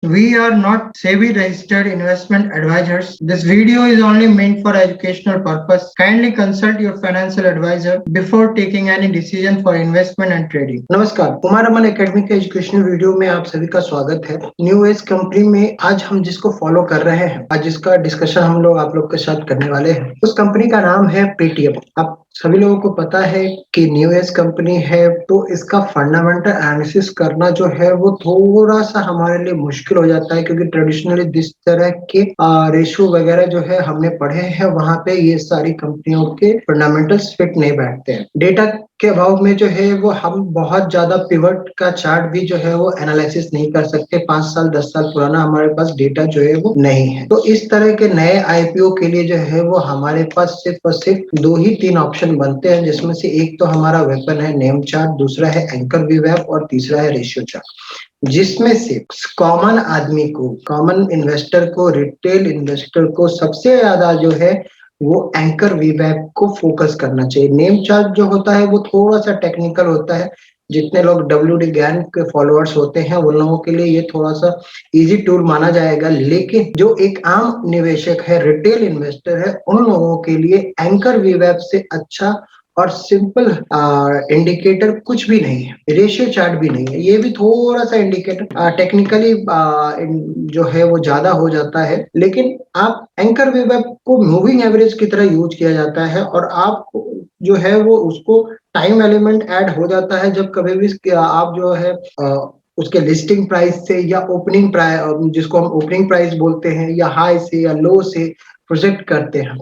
We are not SEBI registered investment advisors. This video is only meant for educational purpose. Kindly consult your financial advisor before taking any decision for investment and trading. नमस्कार, कुमार अमन academy के educational video में आप सभी का स्वागत है। New age company में आज हम जिसको फॉलो कर रहे हैं, आज जिसका डिस्कशन हम लोग आप लोग के साथ करने वाले हैं, उस कंपनी का नाम है पेटीएम। आप सभी लोगों को पता है कि न्यू एज कंपनी है, तो इसका फंडामेंटल एनालिसिस करना जो है वो थोड़ा सा हमारे लिए मुश्किल हो जाता है, क्योंकि ट्रेडिशनली जिस तरह के रेशियो वगैरह जो है हमने पढ़े हैं, वहां पे ये सारी कंपनियों के फंडामेंटल्स फिट नहीं बैठते हैं। डेटा के अभाव में जो है वो हम बहुत ज्यादा पिवट का चार्ट भी जो है वो एनालिसिस नहीं कर सकते। 5 साल 10 साल पुराना हमारे पास डेटा जो है वो नहीं है। तो इस तरह के नए आईपीओ के लिए जो है वो हमारे पास सिर्फ और सिर्फ 2 ही 3 ऑप्शन बनते हैं, जिसमें से एक तो हमारा वेपन है नेम चार्ट, दूसरा है एंकर वीवैप और तीसरा है रेशियो चार्ट। जिसमें से कॉमन आदमी को, कॉमन इन्वेस्टर को, रिटेल इन्वेस्टर को सबसे ज्यादा जो है वो एंकर वीवैप को फोकस करना चाहिए। नेम चार्ट जो होता है वो थोड़ा सा टेक्निकल होता है। जितने लोग WD ज्ञान के फॉलोअर्स होते हैं उन लोगों के लिए ये थोड़ा सा इजी टूल माना जाएगा, लेकिन जो एक आम निवेशक है, रिटेल इन्वेस्टर है, उन लोगों के लिए एंकर वीवैप से अच्छा और सिंपल इंडिकेटर कुछ भी नहीं है। रेशियो चार्ट भी नहीं है, ये भी थोड़ा सा इंडिकेटर टेक्निकली जो है वो ज्यादा हो जाता है। लेकिन आप एंकर वीवैप को मूविंग एवरेज की तरह यूज किया जाता है, और आप जो है वो उसको टाइम एलिमेंट ऐड हो जाता है जब कभी भी आप जो है उसके लिस्टिंग प्राइस से या ओपनिंग प्राइस, जिसको हम ओपनिंग प्राइस बोलते हैं, या हाई से या लो से प्रोजेक्ट करते हैं।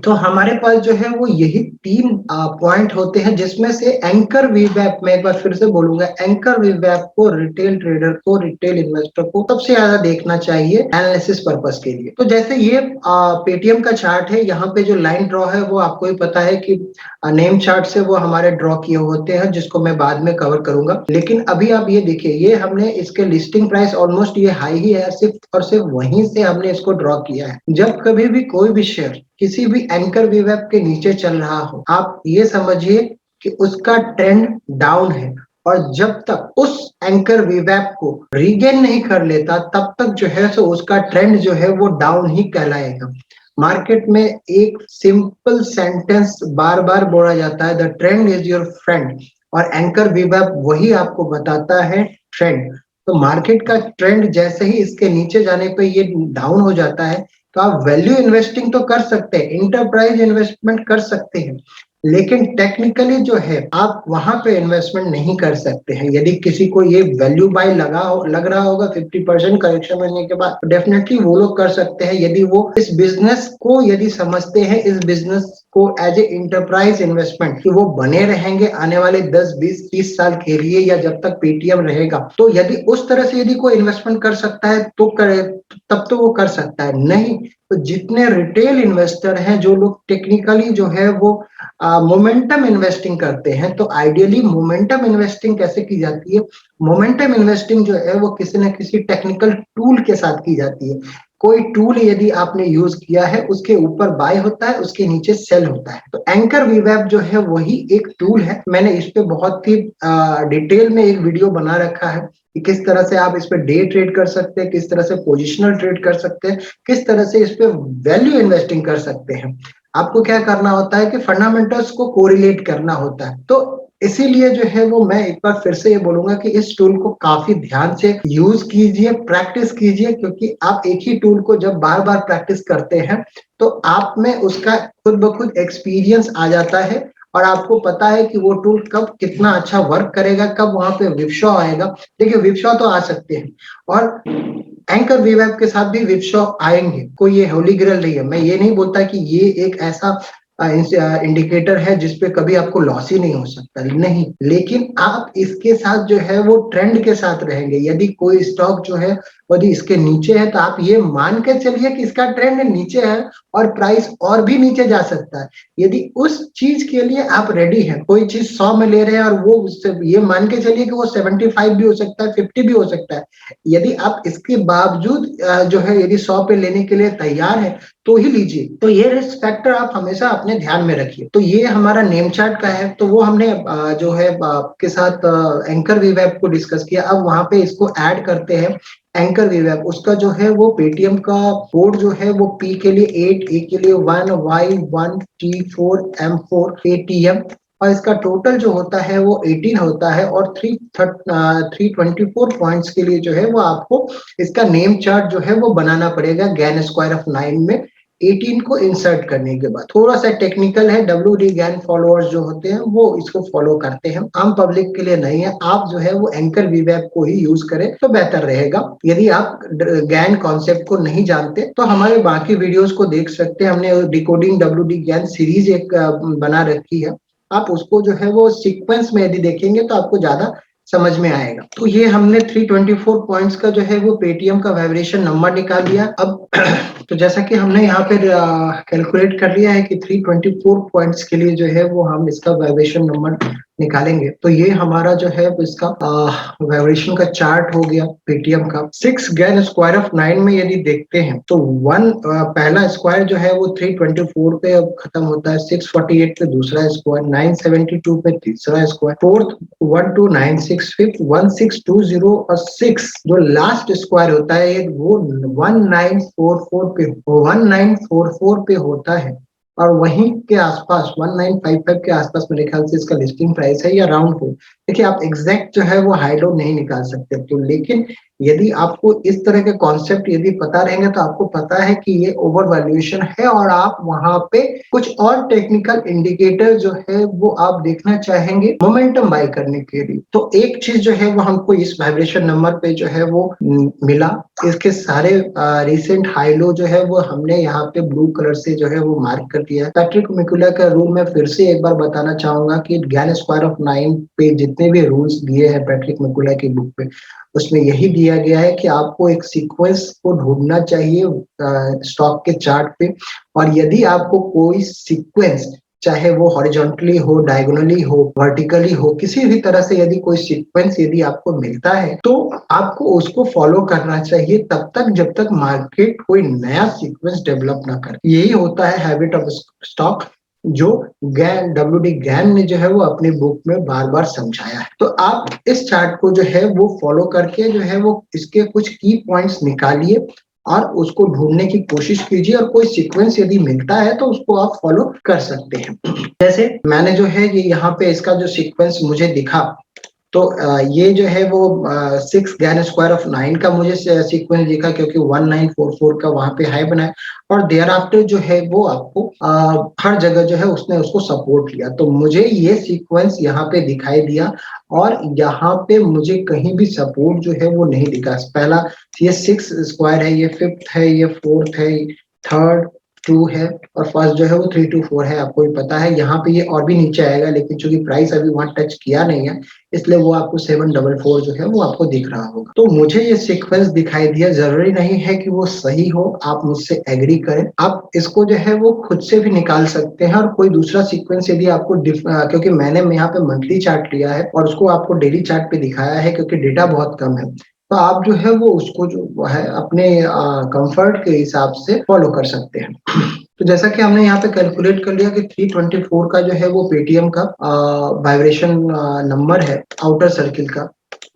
तो हमारे पास जो है वो यही 3 पॉइंट होते हैं, जिसमें से एंकर वीवैप, मैं एक बार फिर से बोलूंगा, एंकर वीवैप को रिटेल ट्रेडर को, रिटेल इन्वेस्टर को सबसे ज्यादा देखना चाहिए एनालिसिस पर्पस के लिए। तो जैसे ये पेटीएम का चार्ट है, यहाँ पे जो लाइन ड्रॉ है वो आपको ही पता है कि नेम चार्ट से वो हमारे ड्रॉ किए होते हैं, जिसको मैं बाद में कवर करूंगा। लेकिन अभी आप ये देखिए, ये हमने इसके लिस्टिंग प्राइस ऑलमोस्ट ये हाई ही है, सिर्फ और सिर्फ वहीं से हमने इसको ड्रॉ किया है। जब कभी भी कोई भी शेयर किसी भी एंकर वीवैप के नीचे चल रहा हो, आप ये समझिए कि उसका ट्रेंड डाउन है, और जब तक उस एंकर वीवैप को रीगेन नहीं कर लेता, तब तक जो है सो उसका ट्रेंड जो है वो डाउन ही कहलाएगा। मार्केट में एक सिंपल सेंटेंस बार बार बोला जाता है, the trend is your friend, और एंकर वीवैप वही आपको बताता है ट्रेंड। तो मार्केट का ट्रेंड जैसे ही इसके नीचे जाने पे ये डाउन हो जाता है, तो आप वैल्यू इन्वेस्टिंग तो कर सकते हैं, इंटरप्राइज इन्वेस्टमेंट कर सकते हैं, लेकिन टेक्निकली जो है आप वहां पे इन्वेस्टमेंट नहीं कर सकते हैं। यदि किसी को ये वैल्यू बाय लग रहा होगा 50% करेक्शन होने के बाद, डेफिनेटली वो लोग कर सकते हैं, यदि वो इस बिजनेस को यदि समझते हैं, इस बिजनेस को एज ए इंटरप्राइज इन्वेस्टमेंट कि वो बने रहेंगे आने वाले 10 20 30 साल के लिए, या जब तक पेटीएम रहेगा। तो यदि उस तरह से यदि कोई इन्वेस्टमेंट कर सकता है तो करे, तब तो वो कर सकता है। नहीं तो जितने रिटेल इन्वेस्टर हैं, जो लोग टेक्निकली जो है वो मोमेंटम इन्वेस्टिंग करते हैं, तो आइडियली मोमेंटम इन्वेस्टिंग कैसे की जाती है? मोमेंटम इन्वेस्टिंग जो है वो किसी न किसी टेक्निकल टूल के साथ की जाती है। कोई टूल यदि आपने यूज किया है, उसके ऊपर बाय होता है, उसके नीचे सेल होता है। तो एंकर वीवैप जो है वही एक टूल है। मैंने इस पे बहुत ही डिटेल में एक वीडियो बना रखा है कि किस तरह से आप इस पे डे ट्रेड कर सकते हैं, किस तरह से पोजिशनल ट्रेड कर सकते हैं, किस तरह से इस पे वैल्यू इन्वेस्टिंग कर सकते हैं। आपको क्या करना होता है कि फंडामेंटल्स को कोरिलेट करना होता है। तो इसीलिए जो है वो मैं एक बार फिर से ये बोलूंगा कि इस टूल को काफी ध्यान से यूज कीजिए, प्रैक्टिस कीजिए, क्योंकि आप एक ही टूल को जब बार बार प्रैक्टिस करते हैं तो आप में उसका खुद ब खुद एक्सपीरियंस आ जाता है, और आपको पता है कि वो टूल कब कितना अच्छा वर्क करेगा, कब वहां पे विपशॉ आएगा। देखिए, विपशॉ तो आ सकते हैं, और एंकर वीवैप के साथ भी विपशॉ आएंगे, कोई ये होली ग्रेल नहीं है। मैं ये नहीं बोलता कि ये एक ऐसा इंडिकेटर है जिसपे कभी आपको लॉस ही नहीं हो सकता, नहीं। लेकिन आप इसके साथ जो है वो ट्रेंड के साथ रहेंगे। यदि कोई स्टॉक जो है यदि इसके नीचे है, तो आप ये मान के चलिए कि इसका ट्रेंड नीचे है और प्राइस और भी नीचे जा सकता है। यदि उस चीज के लिए आप रेडी हैं, कोई चीज 100 में ले रहे हैं और वो ये मान के चलिए कि वो 75 भी हो सकता है, 50 भी हो सकता है, यदि आप इसके बावजूद जो है यदि 100 पे लेने के लिए तैयार है, तो ही लीजिए। तो ये रिस्क फैक्टर आप हमेशा अपने ध्यान में रखिए। तो ये हमारा नेम चार्ट का है, तो वो हमने जो है आपके साथ एंकर वीवैप को डिस्कस किया। अब वहां पे इसको ऐड करते हैं एंकर वीवैप, उसका जो है वो पेटीएम का कोड जो है वो P के लिए 8, A के लिए 1, Y1, T4, M4 ATM, और इसका टोटल जो होता है वो 18 होता है। और 324 पॉइंट्स के लिए जो है वो आपको इसका नेम चार्ट जो है वो बनाना पड़ेगा गैन स्क्वायर ऑफ 9 में 18 को इंसर्ट करने के बाद। थोड़ा सा टेक्निकल है, WD गैन फॉलोअर्स जो होते हैं वो इसको फॉलो करते हैं, आम पब्लिक के लिए नहीं है। आप जो है वो एंकर वीवैप को ही यूज करें तो बेहतर रहेगा। यदि आप गैन कॉन्सेप्ट को नहीं जानते तो हमारे बाकी वीडियोस को देख सकते हैं, हमने डिकोडिंग WD गैन सीरीज एक बना रखी है, आप उसको जो है वो सीक्वेंस में यदि देखेंगे तो आपको ज्यादा समझ में आएगा। तो ये हमने 324 पॉइंट्स का जो है वो पेटीएम का वाइब्रेशन नंबर निकाल लिया। अब तो जैसा कि हमने यहाँ पे कैलकुलेट कर लिया है कि 324 पॉइंट्स के लिए जो है वो हम इसका वाइब्रेशन नंबर निकालेंगे, तो ये हमारा जो है इसका वाइब्रेशन का चार्ट हो गया पेटीएम का। 6 गैन स्क्वायर ऑफ 9 में यदि देखते हैं तो पहला स्क्वायर जो है वो 324 पे अब खत्म होता है, 648 पे दूसरा स्क्वायर, 972 पे तीसरा स्क्वायर, फोर्थ 1296, फिफ्थ 1620 और 6 जो लास्ट स्क्वायर होता है वो 1944 पे होता है। और वहीं के आसपास 1955 के आसपास मेरे ख्याल से इसका लिस्टिंग प्राइस है या राउंड हो। देखिए आप एग्जैक्ट जो है वो हाई लो नहीं निकाल सकते तो, लेकिन यदि आपको इस तरह के कॉन्सेप्ट यदि पता रहेंगे तो आपको पता है कि ये ओवर वैल्यूएशन है और आप वहां पे कुछ और टेक्निकल इंडिकेटर जो है वो आप देखना चाहेंगे मोमेंटम बाय करने के लिए। तो एक चीज जो है वो हमको इस वाइब्रेशन नंबर पे जो है वो मिला, इसके सारे रिसेंट हाई लो जो है वो हमने यहाँ पे ब्लू कलर से जो है वो मार्क कर दिया है। पैट्रिक मैकुला का रूल मैं फिर से एक बार बताना चाहूंगा कि गैन स्क्वायर ऑफ 9 पे जितने भी रूल्स दिए हैं पैट्रिक मैकुला की बुक पे, उसमें यही दिया गया है कि आपको एक सीक्वेंस को ढूंढना चाहिए स्टॉक के चार्ट पे, और यदि आपको कोई सीक्वेंस चाहे वो हॉरिजॉन्टली हो, डायगोनली हो, वर्टिकली हो, किसी भी तरह से यदि कोई सीक्वेंस यदि आपको मिलता है तो आपको उसको फॉलो करना चाहिए तब तक जब तक मार्केट कोई नया सीक्वेंस डेवलप ना करे। यही होता है हैबिट ऑफ स्टॉक, जो WD गैन ने जो है वो अपनी बुक में बार बार समझाया है। तो आप इस चार्ट को जो है वो फॉलो करके जो है वो इसके कुछ की पॉइंट्स निकालिए और उसको ढूंढने की कोशिश कीजिए, और कोई सीक्वेंस यदि मिलता है तो उसको आप फॉलो कर सकते हैं। जैसे मैंने जो है ये यहाँ पे इसका जो सीक्वेंस मुझे दिखा, तो ये जो है वो 6 गैन स्क्वायर ऑफ 9 का मुझे सीक्वेंस दिखा क्योंकि 1944 का वहां पे हाई बना है, और देयर आफ्टर जो है वो आपको हर जगह जो है उसने उसको सपोर्ट लिया। तो मुझे ये सीक्वेंस यहाँ पे दिखाई दिया और यहाँ पे मुझे कहीं भी सपोर्ट जो है वो नहीं दिखा। पहला ये 6 स्क्वायर है, ये फिफ्थ है, ये फोर्थ है, थर्ड 2 है, और फर्स्ट जो है वो 324 है, आपको भी पता है। यहाँ पे ये और भी नीचे आएगा लेकिन चूंकि प्राइस अभी वहां टच किया नहीं है इसलिए वो आपको 744 जो है वो आपको दिख रहा होगा। तो मुझे ये सीक्वेंस दिखाई दिया, जरूरी नहीं है कि वो सही हो, आप मुझसे एग्री करें, आप इसको जो है वो खुद से भी निकाल सकते हैं। और कोई दूसरा सीक्वेंस यदि आपको क्योंकि मैंने यहाँ पे मंथली चार्ट लिया है और उसको आपको डेली चार्ट पे दिखाया है क्योंकि डेटा बहुत कम है, तो आप जो है वो उसको जो है अपने कंफर्ट के हिसाब से फॉलो कर सकते हैं। तो जैसा कि हमने यहाँ पे कैलकुलेट कर लिया कि 324 का जो है वो पेटीएम का वाइब्रेशन नंबर है आउटर सर्किल का।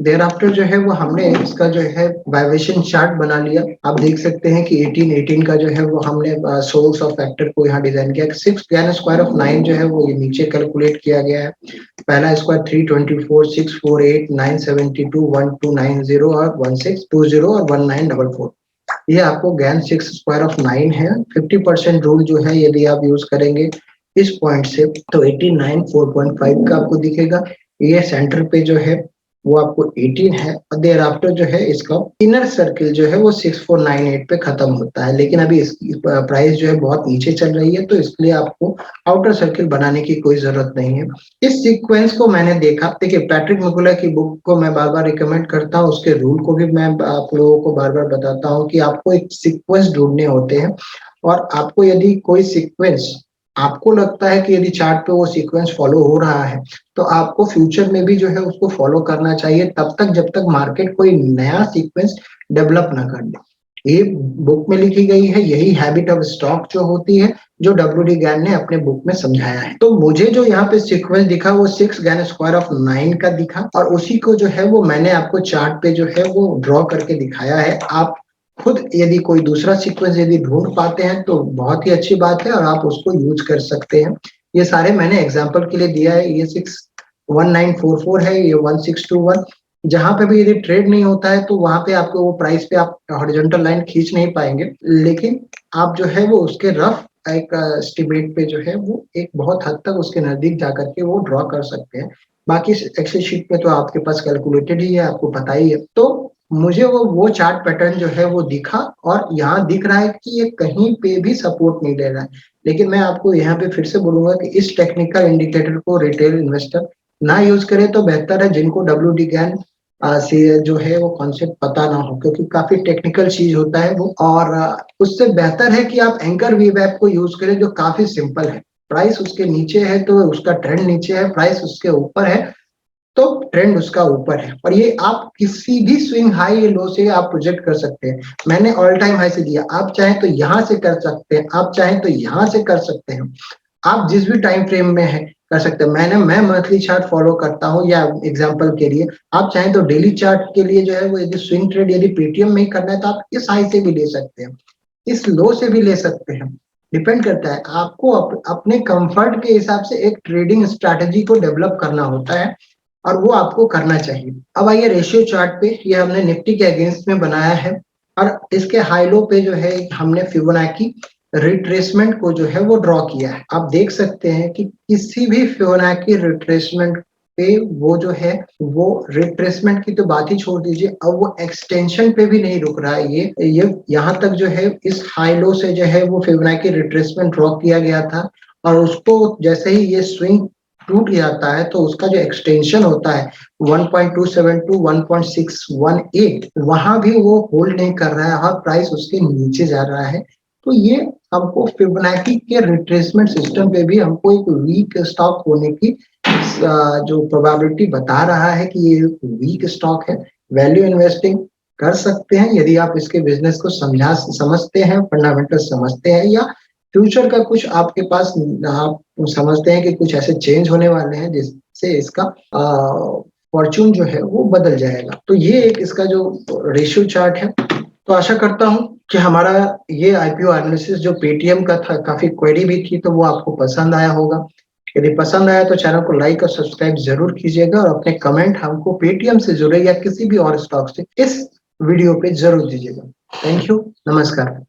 देर आफ्टर जो है वो हमने इसका जो है वाइब्रेशन चार्ट बना लिया। आप देख सकते हैं कि 18 का जो है वो हमने सोर्स ऑफ फैक्टर को यहाँ डिजाइन किया। 6 गैन स्क्वायर ऑफ 9 जो है वो ये नीचे कैलकुलेट किया गया है। पहला स्क्वायर 324, 648, 972, 1290 और 1620 और 1944। ये आपको गैन 6 स्क्वायर ऑफ 9 है। 50% रूल जो है यदि आप यूज करेंगे इस पॉइंट से तो 89 4.5 का आपको दिखेगा। ये सेंटर पे जो है वो आपको 18 है, और देयर आफ्टर जो है इसका इनर सर्किल जो है वो 6498 पे खत्म होता है। लेकिन अभी इसकी प्राइस जो है बहुत नीचे चल रही है तो इसलिए आपको आउटर सर्किल बनाने की कोई जरूरत नहीं है। इस सीक्वेंस को मैंने देखा, देखिए पैट्रिक मैकुला की बुक को मैं बार बार रिकमेंड करता हूँ, उसके रूल को भी मैं आप लोगों को बार बार बताता हूँ कि आपको एक सीक्वेंस ढूंढने होते हैं, और आपको यदि कोई सीक्वेंस आपको लगता है कि यदि चार्ट पे वो सीक्वेंस फॉलो हो रहा है तो आपको फ्यूचर में भी जो है उसको फॉलो करना चाहिए तब तक जब तक मार्केट कोई नया सीक्वेंस डेवलप ना कर दे। ये बुक में लिखी गई है, यही हैबिट ऑफ स्टॉक जो होती है, जो WD गैन ने अपने बुक में समझाया है। तो मुझे जो यहाँ पे सीक्वेंस दिखा वो 6 गैन स्क्वायर ऑफ 9 का दिखा, और उसी को जो है वो मैंने आपको चार्ट पे जो है वो ड्रॉ करके दिखाया है। आप खुद यदि कोई दूसरा सीक्वेंस यदि ढूंढ पाते हैं तो बहुत ही अच्छी बात है, और आप उसको यूज कर सकते हैं। ये सारे मैंने एग्जाम्पल के लिए दिया है। ये 61944 है, ये 1621। जहां पे भी यदि ट्रेड नहीं होता है तो वहां पे आपको वो प्राइस पे आप हॉरिजॉन्टल लाइन खींच नहीं पाएंगे, लेकिन आप जो है वो उसके रफ एक एस्टिमेट पे जो है वो एक बहुत हद तक उसके नजदीक जाकर के वो ड्रॉ कर सकते हैं। बाकी एक्सेल शीट में तो आपके पास कैलकुलेटेड ही है, आपको पता ही है। तो मुझे वो चार्ट पैटर्न जो है वो दिखा, और यहाँ दिख रहा है कि ये कहीं पे भी सपोर्ट नहीं ले रहा है। लेकिन मैं आपको यहाँ पे फिर से बोलूंगा कि इस टेक्निकल इंडिकेटर को रिटेल इन्वेस्टर ना यूज करे तो बेहतर है, जिनको WD गैन से जो है वो कॉन्सेप्ट पता ना हो, क्योंकि काफी टेक्निकल चीज होता है वो। और उससे बेहतर है कि आप एंकर वीव ऐप को यूज करें, जो काफी सिंपल है। प्राइस उसके नीचे है तो उसका ट्रेंड नीचे है, प्राइस उसके ऊपर है तो ट्रेंड उसका ऊपर है, और ये आप किसी भी स्विंग हाई लो से आप प्रोजेक्ट कर सकते हैं। मैंने ऑल टाइम हाई से दिया, आप चाहें तो यहां से कर सकते हैं, आप चाहें तो यहां से कर सकते हैं, आप जिस भी टाइम फ्रेम में है कर सकते हैं। मैं मंथली चार्ट फॉलो करता हूँ, या एग्जांपल के लिए आप चाहें तो डेली चार्ट के लिए जो है वो यदि स्विंग ट्रेड यदि पेटीएम में ही करना है तो आप इस हाई से भी ले सकते हैं, इस लो से भी ले सकते हैं। डिपेंड करता है आपको अपने कंफर्ट के हिसाब से एक ट्रेडिंग स्ट्रैटेजी को डेवलप करना होता है, और वो आपको करना चाहिए। अब आइए रेशियो चार्ट पे, ये हमने निफ्टी के अगेंस्ट में बनाया है, और इसके हाई लो पे जो है हमने फिबोनाची रिट्रेसमेंट को जो है वो ड्रॉ किया है। आप देख सकते हैं कि किसी भी फिबोनाची रिट्रेसमेंट पे वो जो है वो रिट्रेसमेंट की तो बात ही छोड़ दीजिए, अब वो एक्सटेंशन पे भी नहीं रुक रहा है। ये यहाँ तक जो है इस हाई लो से जो है वो फिबोनाची रिट्रेसमेंट ड्रॉ किया गया था, और उसको जैसे ही ये स्विंग टूट जाता है तो उसका जो एक्सटेंशन होता है 1.27 टू 1.618, वहां भी वो होल्ड नहीं कर रहा है और प्राइस उसके नीचे जा रहा है। तो ये हमको फिबोनाची के रिट्रेसमेंट सिस्टम पे भी हमको एक वीक स्टॉक होने की जो प्रोबेबिलिटी बता रहा है कि ये वीक स्टॉक है। वैल्यू इन्वेस्टिंग कर सकते हैं यदि आप इसके बिजनेस को समझते हैं, फंडामेंटल समझते हैं, या फ्यूचर का कुछ आपके पास आप समझते हैं कि कुछ ऐसे चेंज होने वाले हैं जिससे इसका फॉर्चून जो है वो बदल जाएगा। तो ये एक इसका जो रेशियो चार्ट है। तो आशा करता हूं कि हमारा ये IPO एनालिसिस जो पेटीएम का था, काफी क्वेरी भी थी, तो वो आपको पसंद आया होगा। यदि पसंद आया तो चैनल को लाइक और सब्सक्राइब जरूर कीजिएगा, और अपने कमेंट हमको पेटीएम से जुड़े या किसी भी और स्टॉक से इस वीडियो पे जरूर दीजिएगा। थैंक यू, नमस्कार।